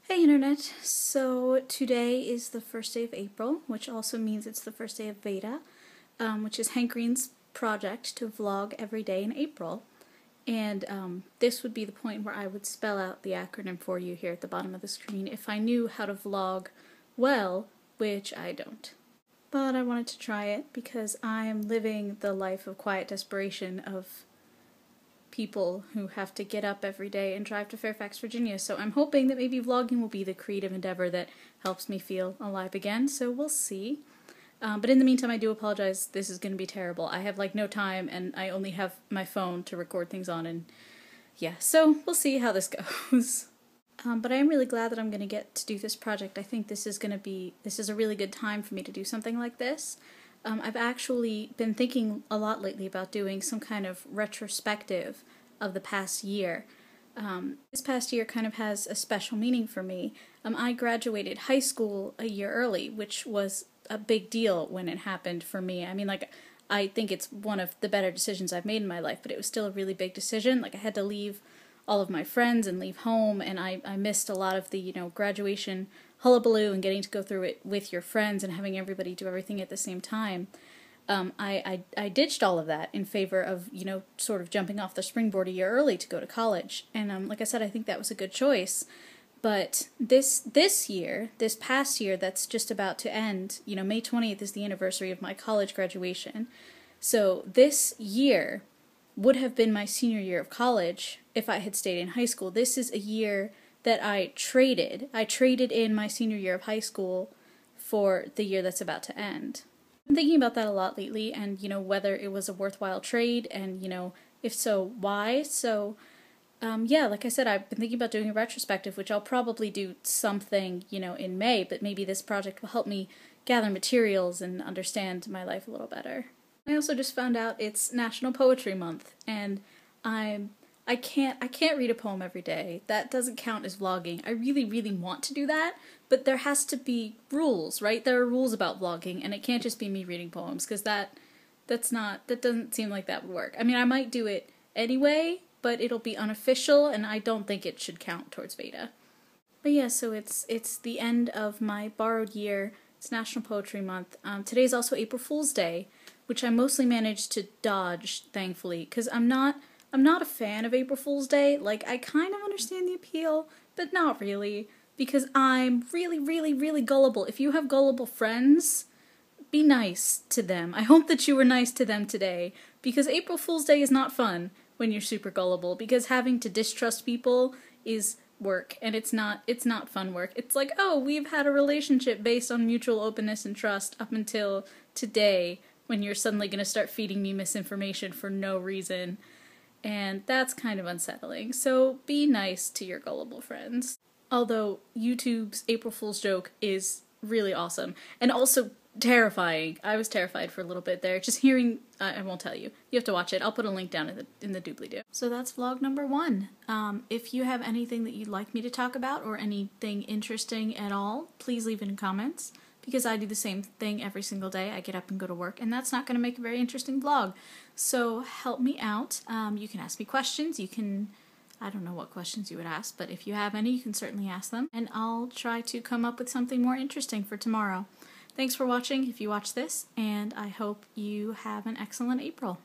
Hey Internet! So today is the first day of April, which also means it's the first day of Veda, which is Hank Green's project to vlog every day in April. And this would be the point where I would spell out the acronym for you here at the bottom of the screen if I knew how to vlog well, which I don't. But I wanted to try it because I am living the life of quiet desperation of people who have to get up every day and drive to Fairfax, Virginia, so I'm hoping that maybe vlogging will be the creative endeavor that helps me feel alive again, so we'll see. But in the meantime, I do apologize, this is going to be terrible. I have no time, and I only have my phone to record things on, and yeah, so we'll see how this goes. But I am really glad that I'm going to get to do this project. I think this is a really good time for me to do something like this. I've actually been thinking a lot lately about doing some kind of retrospective of the past year. This past year kind of has a special meaning for me. I graduated high school a year early, which was a big deal when it happened for me. I mean, I think it's one of the better decisions I've made in my life, but it was still a really big decision. I had to leave all of my friends and leave home, and I missed a lot of the, graduation hullabaloo and getting to go through it with your friends and having everybody do everything at the same time. I ditched all of that in favor of, sort of jumping off the springboard a year early to go to college. And like I said, I think that was a good choice. But this past year that's just about to end, May 20th is the anniversary of my college graduation. So this year would have been my senior year of college if I had stayed in high school. This is a year that I traded. I traded in my senior year of high school for the year that's about to end. I'm thinking about that a lot lately, and, whether it was a worthwhile trade, and, if so, why. So, yeah, like I said, I've been thinking about doing a retrospective, which I'll probably do something, in May, but maybe this project will help me gather materials and understand my life a little better. I also just found out it's National Poetry Month, and I can't read a poem every day. That doesn't count as vlogging. I really, really want to do that, but there has to be rules, right? There are rules about vlogging, and it can't just be me reading poems, because that doesn't seem like that would work. I mean, I might do it anyway, but it'll be unofficial, and I don't think it should count towards Veda. But yeah, so it's the end of my borrowed year. It's National Poetry Month. Today's also April Fool's Day, which I mostly managed to dodge, thankfully, because I'm not a fan of April Fool's Day. I kind of understand the appeal, but not really, because I'm really, really, really gullible. If you have gullible friends, be nice to them. I hope that you were nice to them today, because April Fool's Day is not fun when you're super gullible, because having to distrust people is work, and it's not fun work. It's like, oh, we've had a relationship based on mutual openness and trust up until today, when you're suddenly going to start feeding me misinformation for no reason. And that's kind of unsettling. So be nice to your gullible friends. Although YouTube's April Fool's joke is really awesome. And also terrifying. I was terrified for a little bit there. Just hearing, I won't tell you. You have to watch it. I'll put a link down in the doobly-doo. So that's vlog number 1. If you have anything that you'd like me to talk about or anything interesting at all, please leave it in comments. Because I do the same thing every single day. I get up and go to work, and that's not going to make a very interesting vlog. So help me out. You can ask me questions. I don't know what questions you would ask, but if you have any, you can certainly ask them. And I'll try to come up with something more interesting for tomorrow. Thanks for watching if you watch this, and I hope you have an excellent April.